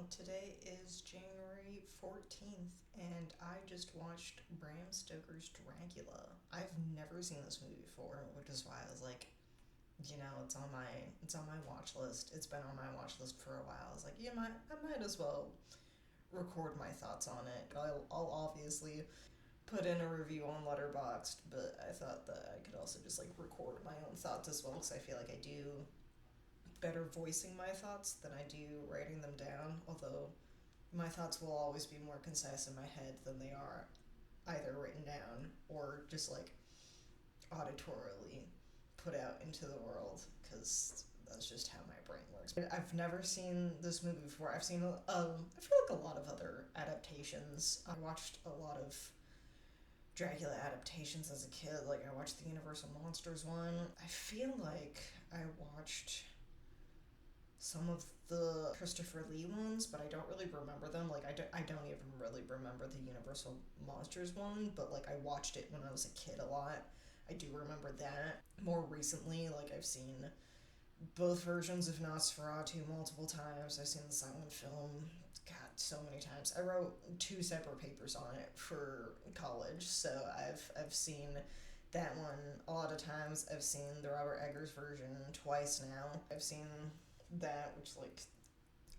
Today is January 14th, and I just watched Bram Stoker's Dracula. I've never seen this movie before, which is why I was like, it's on my watch list. It's been on my watch list for a while. I was like, I might as well record my thoughts on it. I'll obviously put in a review on Letterboxd, but I thought that I could also just like record my own thoughts as well because I feel like I do better voicing my thoughts than I do writing them down, although my thoughts will always be more concise in my head than they are either written down or just like auditorily put out into the world, because that's just how my brain works. I've never seen this movie before. I've seen, I feel like a lot of other adaptations. I watched a lot of Dracula adaptations as a kid. Like, I watched the Universal Monsters one. I feel like I watched some of the Christopher Lee ones, but I don't really remember them. Like, I don't even really remember the Universal Monsters one, but like I watched it when I was a kid a lot. I do remember that. More recently, like I've seen both versions of Nosferatu multiple times. I've seen the silent film, God, so many times. I wrote two separate papers on it for college, so I've seen that one a lot of times. I've seen the Robert Eggers version twice now. I've seen that, which, like,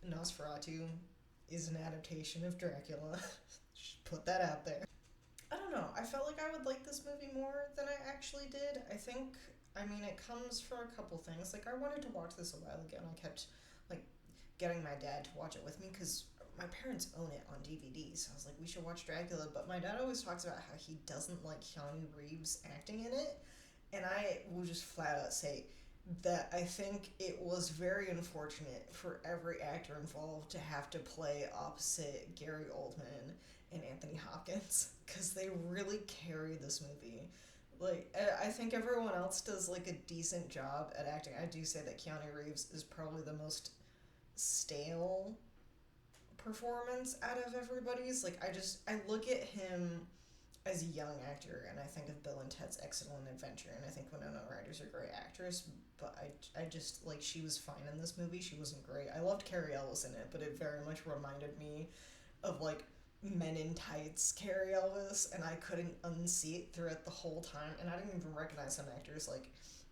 Nosferatu is an adaptation of Dracula. Just put that out there. I don't know. I felt like I would like this movie more than I actually did. It comes from a couple things. Like, I wanted to watch this a while ago, and I kept, like, getting my dad to watch it with me because my parents own it on DVD. So I was like, we should watch Dracula. But my dad always talks about how he doesn't like Keanu Reeves acting in it. And I will just flat out say that I think it was very unfortunate for every actor involved to have to play opposite Gary Oldman and Anthony Hopkins, because they really carry this movie. Like, I think everyone else does like a decent job at acting. I do say that Keanu Reeves is probably the most stale performance out of everybody's. Like, I look at him as a young actor, and I think of Bill and Ted's Excellent Adventure, and I think Winona Ryder's a great actress, but I just, like, she was fine in this movie. She wasn't great. I loved Carrie Ellis in it, but it very much reminded me of, like, Men in Tights Carrie Ellis, and I couldn't unsee it throughout the whole time, and I didn't even recognize some actors. Like,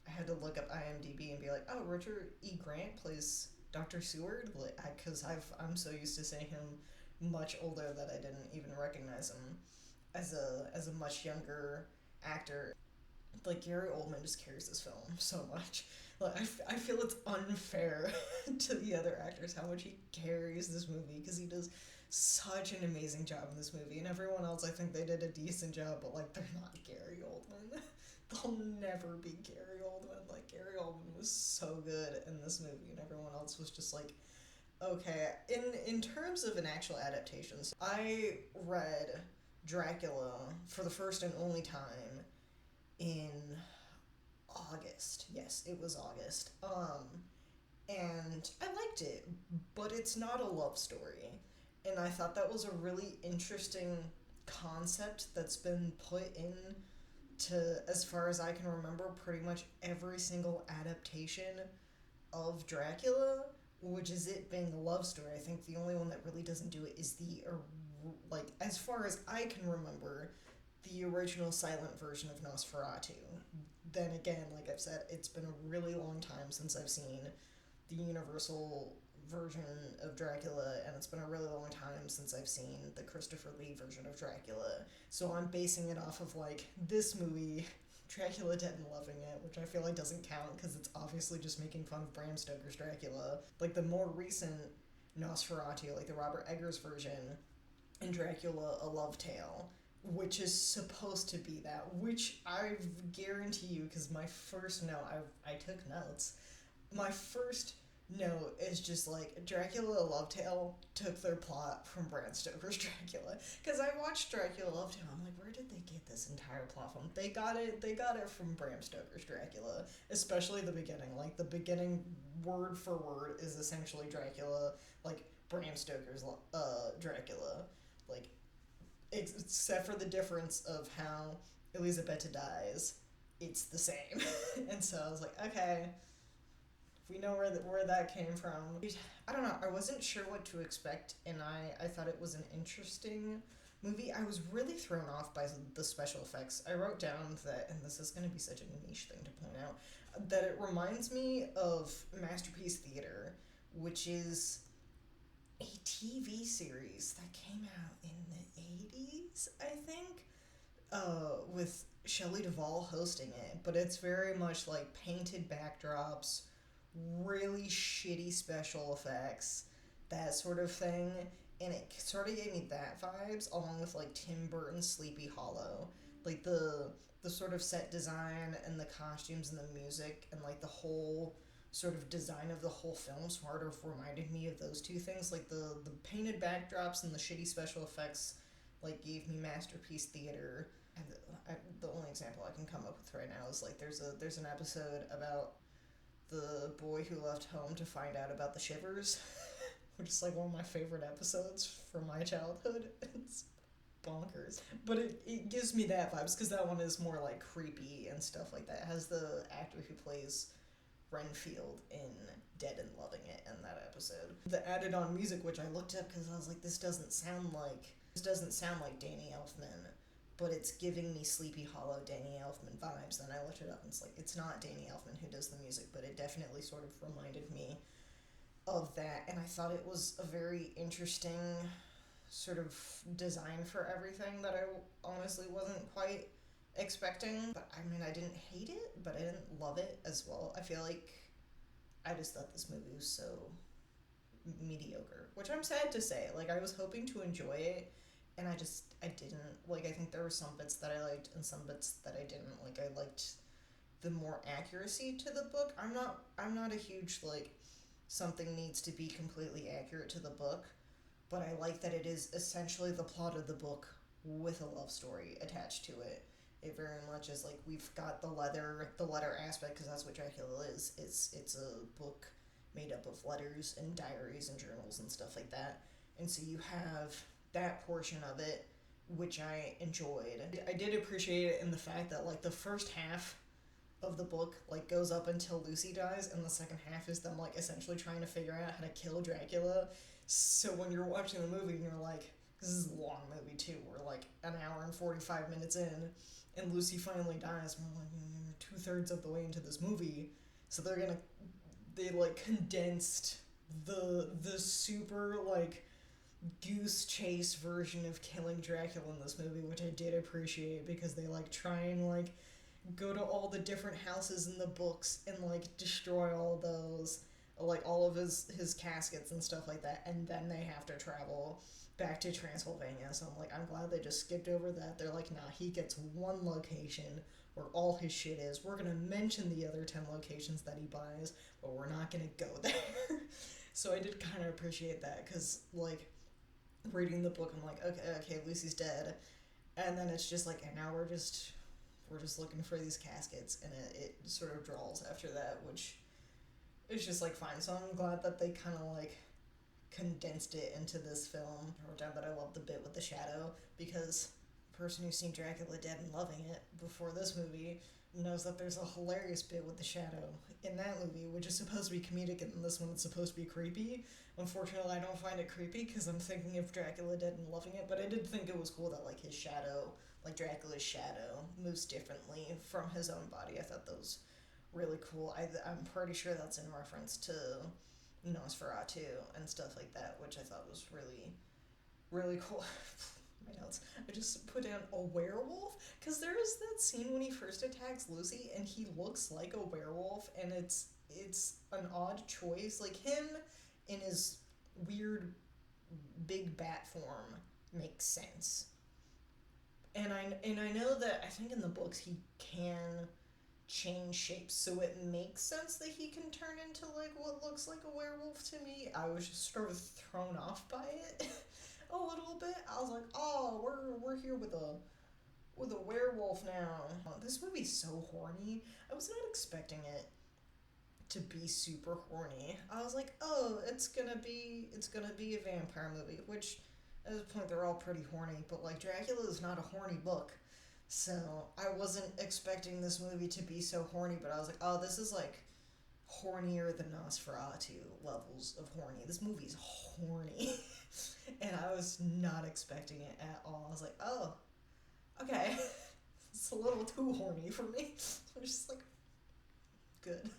I had to look up IMDb and be like, oh, Richard E. Grant plays Dr. Seward, because I'm so used to seeing him much older that I didn't even recognize him as a much younger actor. Like, Gary Oldman just carries this film so much. Like, I feel it's unfair to the other actors how much he carries this movie, because he does such an amazing job in this movie, and everyone else, I think they did a decent job, but like, they're not Gary Oldman. They'll never be Gary Oldman. Like, Gary Oldman was so good in this movie, and everyone else was just like, okay. In terms of an actual adaptation, so I read Dracula for the first and only time in August. Yes, it was August. And I liked it, but it's not a love story. And I thought that was a really interesting concept that's been put in to, as far as I can remember, pretty much every single adaptation of Dracula, which is it being a love story. I think the only one that really doesn't do it is like, as far as I can remember, the original silent version of Nosferatu. Then again, like I've said, it's been a really long time since I've seen the Universal version of Dracula, and it's been a really long time since I've seen the Christopher Lee version of Dracula. So I'm basing it off of, like, this movie, Dracula Dead and Loving It, which I feel like doesn't count because it's obviously just making fun of Bram Stoker's Dracula. Like, the more recent Nosferatu, like the Robert Eggers version, and Dracula A Love Tale, which is supposed to be that, which I guarantee you, because my first note, I took notes, my first note is just like, Dracula A Love Tale took their plot from Bram Stoker's Dracula. Because I watched Dracula Love Tale, I'm like, where did they get this entire plot from? They got it from Bram Stoker's Dracula, especially the beginning. Like, the beginning, word for word, is essentially Dracula, like, Bram Stoker's Dracula. Like, except for the difference of how Elisabetta dies, it's the same. And so I was like, okay, we know where that came from. I don't know. I wasn't sure what to expect, and I thought it was an interesting movie. I was really thrown off by the special effects. I wrote down that, and this is going to be such a niche thing to point out, that it reminds me of Masterpiece Theater, which is a TV series that came out in the 80s, I think, with Shelley Duvall hosting it. But it's very much like painted backdrops, really shitty special effects, that sort of thing. And it sort of gave me that vibes, along with like Tim Burton's Sleepy Hollow. Like the sort of set design and the costumes and the music and like the whole sort of design of the whole film sort of reminded me of those two things. Like the painted backdrops and the shitty special effects like gave me Masterpiece Theater. And the only example I can come up with right now is like there's an episode about the boy who left home to find out about the shivers, which is like one of my favorite episodes from my childhood. It's bonkers. But it gives me that vibes because that one is more like creepy and stuff like that. It has the actor who plays Renfield in Dead and Loving It in that episode. The added on music, which I looked up because I was like, this doesn't sound like Danny Elfman, but it's giving me Sleepy Hollow Danny Elfman vibes. Then I looked it up and it's like, it's not Danny Elfman who does the music, but it definitely sort of reminded me of that. And I thought it was a very interesting sort of design for everything that I honestly wasn't quite expecting. But I mean, I didn't hate it, but I didn't love it as well. I feel like I just thought this movie was so mediocre, which I'm sad to say. Like, I was hoping to enjoy it, and I didn't. Like, I think there were some bits that I liked and some bits that I didn't. Like, I liked the more accuracy to the book. I'm not a huge like something needs to be completely accurate to the book, but I like that it is essentially the plot of the book with a love story attached to it. It very much is like we've got the letter aspect, because that's what Dracula is. It's a book made up of letters and diaries and journals and stuff like that. And so you have that portion of it, which I enjoyed. I did appreciate it in the fact that like the first half of the book like goes up until Lucy dies, and the second half is them like essentially trying to figure out how to kill Dracula. So when you're watching the movie and you're like, this is a long movie too, we're like an hour and 45 minutes in, and Lucy finally dies, and we're like 2/3 of the way into this movie, so they like condensed the super like goose chase version of killing Dracula in this movie, which I did appreciate, because they like try and like go to all the different houses in the books and like destroy all those, like all of his caskets and stuff like that, and then they have to travel back to Transylvania. So I'm like, I'm glad they just skipped over that. They're like, nah, he gets one location where all his shit is. We're gonna mention the other 10 locations that he buys, but we're not gonna go there. So I did kind of appreciate that, because like reading the book, I'm like, okay, Lucy's dead, and then it's just like, and now we're just looking for these caskets, and it sort of draws after that, which is just like fine. So I'm glad that they kind of like condensed it into this film. I wrote down that I love the bit with the shadow, because the person who's seen Dracula Dead and Loving It before this movie knows that there's a hilarious bit with the shadow in that movie, which is supposed to be comedic, and in this one it's supposed to be creepy. Unfortunately, I don't find it creepy because I'm thinking of Dracula Dead and Loving It, but I did think it was cool that like his shadow, like Dracula's shadow, moves differently from his own body. I thought that was really cool. I'm pretty sure that's in reference to Nosferatu and stuff like that, which I thought was really, really cool. My notes. I just put down a werewolf, because there is that scene when he first attacks Lucy and he looks like a werewolf, and it's an odd choice. Like, him in his weird big bat form makes sense. And I know that I think in the books he can change shapes, so it makes sense that he can turn into like what looks like a werewolf to me. I was just sort of thrown off by it a little bit. I was like, oh, we're here with a werewolf now. This movie's so horny. I was not expecting it to be super horny. I was like, oh, it's gonna be a vampire movie, which at this point they're all pretty horny, but like Dracula is not a horny book. So I wasn't expecting this movie to be so horny, but I was like, oh, this is like hornier than Nosferatu levels of horny. This movie's horny. And I was not expecting it at all. I was like, oh, okay. It's a little too horny for me. So I was just like, good.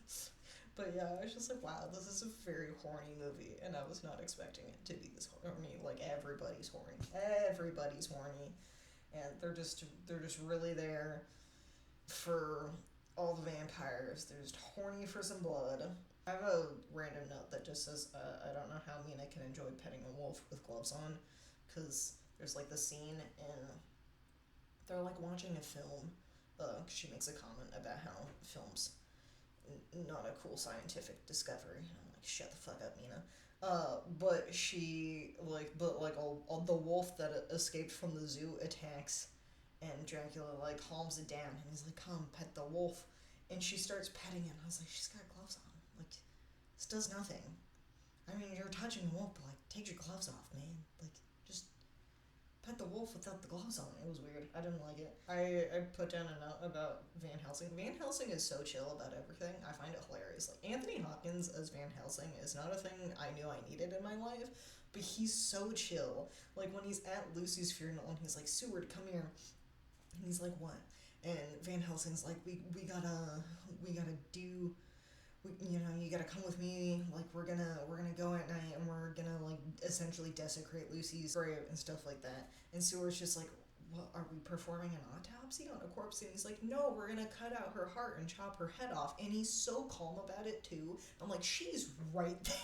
But yeah, I was just like, wow, this is a very horny movie, and I was not expecting it to be this horny. Like, everybody's horny. Everybody's horny. And they're just really there for all the vampires. They're just horny for some blood. I have a random note that just says, I don't know how Mina can enjoy petting a wolf with gloves on, because there's like the scene in, they're like watching a film, she makes a comment about how film's not a cool scientific discovery. I'm like, shut the fuck up, Mina. But all the wolf that escaped from the zoo attacks, and Dracula like calms it down, and he's like, "Come, pet the wolf," and she starts petting it. I was like, she's got gloves on. Like, this does nothing. I mean, you're touching the wolf, but like, take your gloves off, man. Like, just pet the wolf without the gloves on. It was weird. I didn't like it. I put down a note about Van Helsing. Van Helsing is so chill about everything. I find it hilarious. Like, Anthony Hopkins as Van Helsing is not a thing I knew I needed in my life, but he's so chill. Like, when he's at Lucy's funeral and he's like, Seward, come here. And he's like, what? And Van Helsing's like, we gotta do, you gotta come with me. Like, we're gonna go at night, and we're gonna like essentially desecrate Lucy's grave and stuff like that. And Seward's just like, what, are we performing an autopsy on a corpse? And he's like, no, we're gonna cut out her heart and chop her head off. And he's so calm about it too. I'm like, she's right there.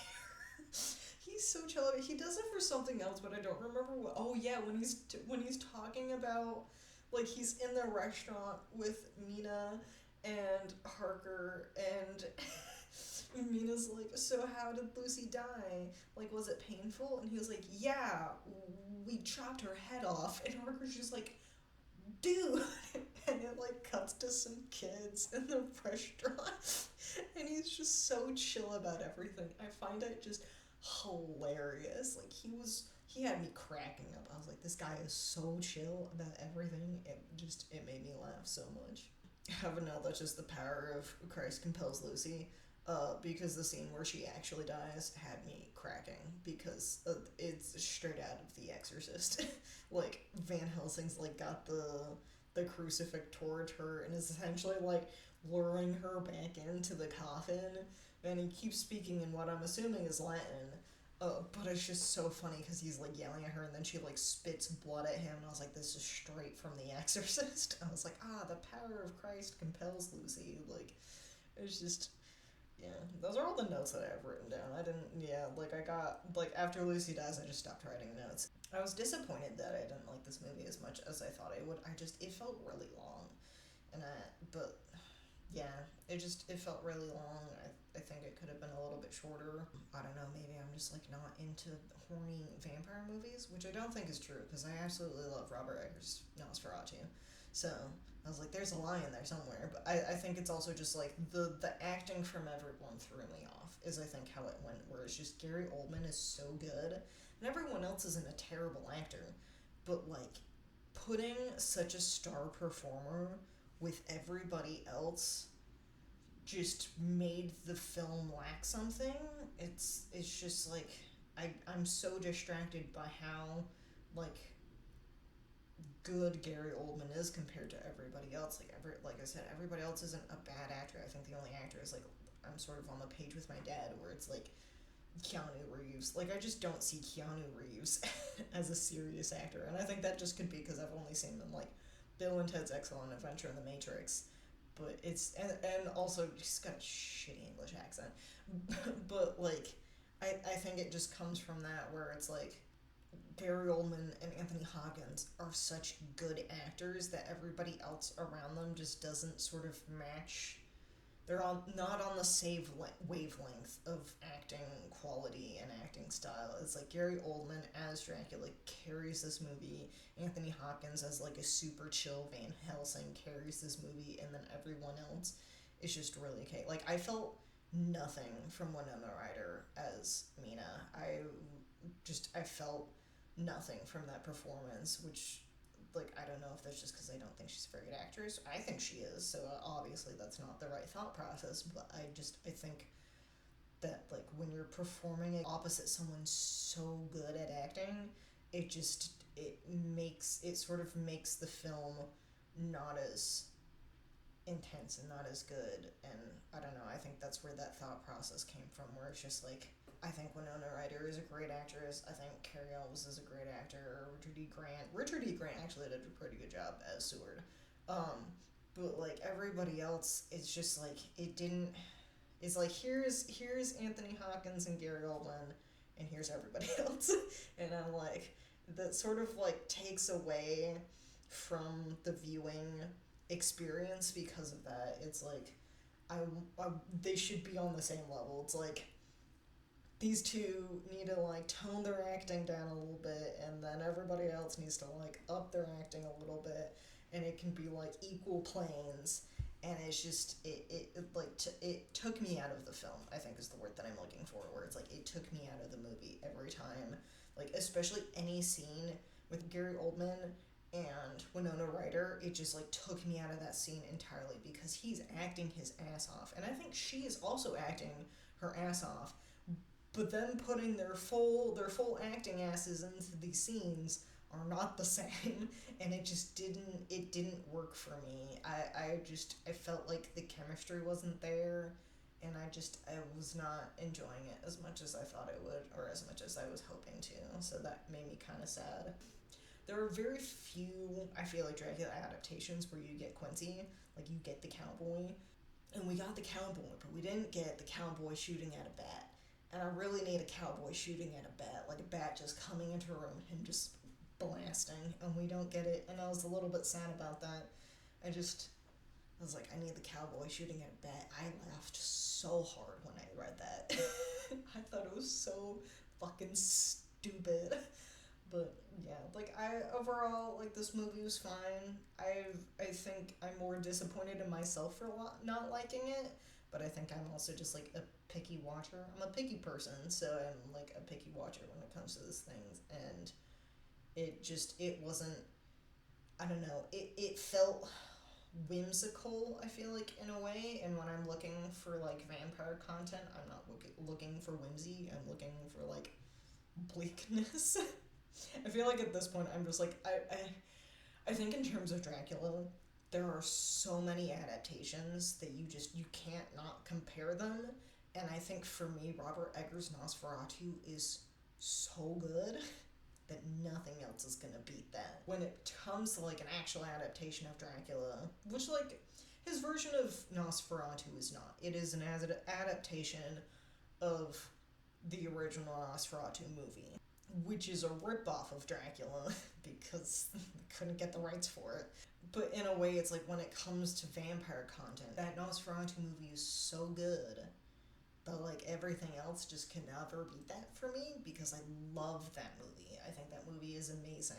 He's so chill. He does it for something else, but I don't remember what. Oh yeah, when he's talking about, like, he's in the restaurant with Mina and Harker, and Mina's like, so how did Lucy die? Like, was it painful? And he was like, yeah, we chopped her head off. And Harker's just like, dude. And it like cuts to some kids in the restaurant, and he's just so chill about everything. I find it just hilarious. Like, he had me cracking up. I was like, this guy is so chill about everything. It made me laugh so much. Have a note that's just the power of Christ compels Lucy, because the scene where she actually dies had me cracking, because it's straight out of The Exorcist. Like, Van Helsing's like got the crucifix towards her and is essentially like luring her back into the coffin, and he keeps speaking in what I'm assuming is Latin. But it's just so funny because he's like yelling at her, and then she like spits blood at him, and I was like, this is straight from The Exorcist. I was like, the power of Christ compels Lucy. Like, it's just, yeah, those are all the notes that I have written down. I got, like, after Lucy dies, I just stopped writing notes. I was disappointed that I didn't like this movie as much as I thought I would. It felt really long, but yeah, it felt really long. I think it could have been a little bit shorter. I don't know, maybe I'm just like not into horny vampire movies, which I don't think is true, because I absolutely love Robert Eggers' Nosferatu. So I was like, there's a lie in there somewhere. But I think it's also just like the acting from everyone threw me off, is I think how it went, where it's just Gary Oldman is so good and everyone else isn't a terrible actor, but like putting such a star performer with everybody else just made the film lack something. It's just like, I'm so distracted by how like good Gary Oldman is compared to everybody else. Like I said, everybody else isn't a bad actor. I think the only actor is like, I'm sort of on the page with my dad, where it's like Keanu Reeves. Like, I just don't see Keanu Reeves as a serious actor, and I think that just could be because I've only seen them like Bill and Ted's Excellent Adventure and The Matrix. But it's and also he's got a shitty English accent. But like, I think it just comes from that, where it's like Gary Oldman and Anthony Hopkins are such good actors that everybody else around them just doesn't sort of match. They're not on the same wavelength of acting quality and acting style. It's like Gary Oldman as Dracula carries this movie. Anthony Hopkins as like a super chill Van Helsing carries this movie, and then everyone else is just really okay. Like, I felt nothing from Winona Ryder as Mina. I felt nothing from that performance, which, like, I don't know if that's just because I don't think she's a very good actress. I think she is, so obviously that's not the right thought process, but I think that like when you're performing it opposite someone so good at acting, it sort of makes the film not as intense and not as good. And I don't know, I think that's where that thought process came from, where it's just like, I think Winona Ryder is a great actress. I think Cary Elwes is a great actor. Richard E. Grant actually did a pretty good job as Seward. But like everybody else, it's just like it didn't. It's like here's Anthony Hopkins and Gary Oldman, and here's everybody else, and I'm like, that sort of like takes away from the viewing experience because of that. It's like they should be on the same level. It's like these two need to like tone their acting down a little bit, and then everybody else needs to like up their acting a little bit, and it can be like equal planes. And it's just it took me out of the film, I think is the word that I'm looking for, where it's like it took me out of the movie every time, like especially any scene with Gary Oldman and Winona Ryder. It just like took me out of that scene entirely because he's acting his ass off, and I think she is also acting her ass off, but then putting their full acting asses into these scenes are not the same, and it didn't work for me. I felt like the chemistry wasn't there, and I was not enjoying it as much as I thought I would, or as much as I was hoping to, so that made me kind of sad. There are very few, I feel like, Dracula adaptations where you get Quincy, like you get the cowboy, and we got the cowboy, but we didn't get the cowboy shooting at a bat. And I really need a cowboy shooting at a bat, like a bat just coming into a room and just blasting, and we don't get it, and I was a little bit sad about that. I was like, I need the cowboy shooting at a bat. I laughed so hard when I read that. I thought it was so fucking stupid. But yeah, like overall, like this movie was fine. I think I'm more disappointed in myself for not liking it, but I think I'm also just like a picky watcher. I'm a picky person, so I'm like a picky watcher when it comes to these things, and it wasn't, I don't know, it felt whimsical, I feel like, in a way, and when I'm looking for like vampire content, I'm not looking for whimsy, I'm looking for like bleakness. I feel like at this point I'm just like, I think in terms of Dracula, there are so many adaptations that you can't not compare them, and I think for me Robert Eggers' Nosferatu is so good that nothing else is gonna beat that. When it comes to like an actual adaptation of Dracula, which like his version of Nosferatu is not. It is an adaptation of the original Nosferatu movie, which is a ripoff of Dracula because they couldn't get the rights for it. But in a way, it's like when it comes to vampire content, that Nosferatu movie is so good, but like everything else just can never beat that for me because I love that movie. I think that movie is amazing,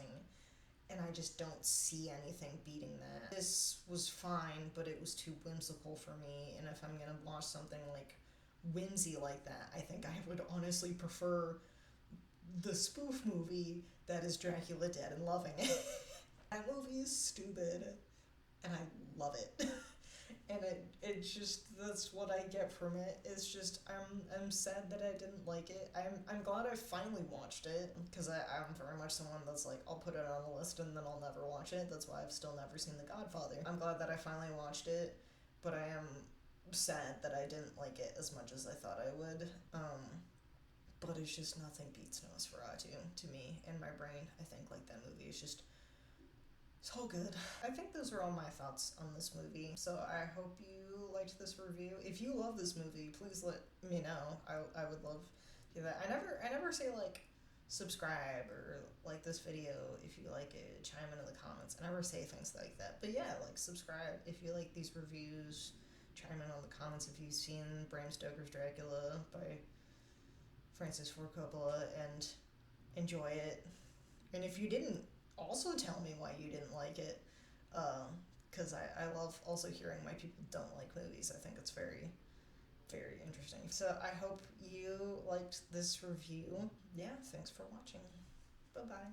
and I just don't see anything beating that. This was fine, but it was too whimsical for me, and if I'm gonna watch something like whimsy like that, I think I would honestly prefer the spoof movie that is Dracula Dead and Loving It. That movie is stupid, and I love it. And it just, that's what I get from it. It's just, I'm sad that I didn't like it. I'm glad I finally watched it, because I'm very much someone that's like, I'll put it on the list and then I'll never watch it. That's why I've still never seen The Godfather. I'm glad that I finally watched it, but I am sad that I didn't like it as much as I thought I would. But it's just nothing beats Nosferatu to me in my brain. I think like that movie is just so good. I think those are all my thoughts on this movie. So I hope you liked this review. If you love this movie, please let me know. I would love to do that. I never say like subscribe or like this video if you like it. Chime into the comments. I never say things like that. But yeah, like subscribe if you like these reviews. Chime in on the comments if you've seen Bram Stoker's Dracula by Francis Ford Coppola and enjoy it. And if you didn't, also tell me why you didn't like it, because I love also hearing why people don't like movies. I think it's very, very interesting. So I hope you liked this review. Yeah, thanks for watching. Bye-bye.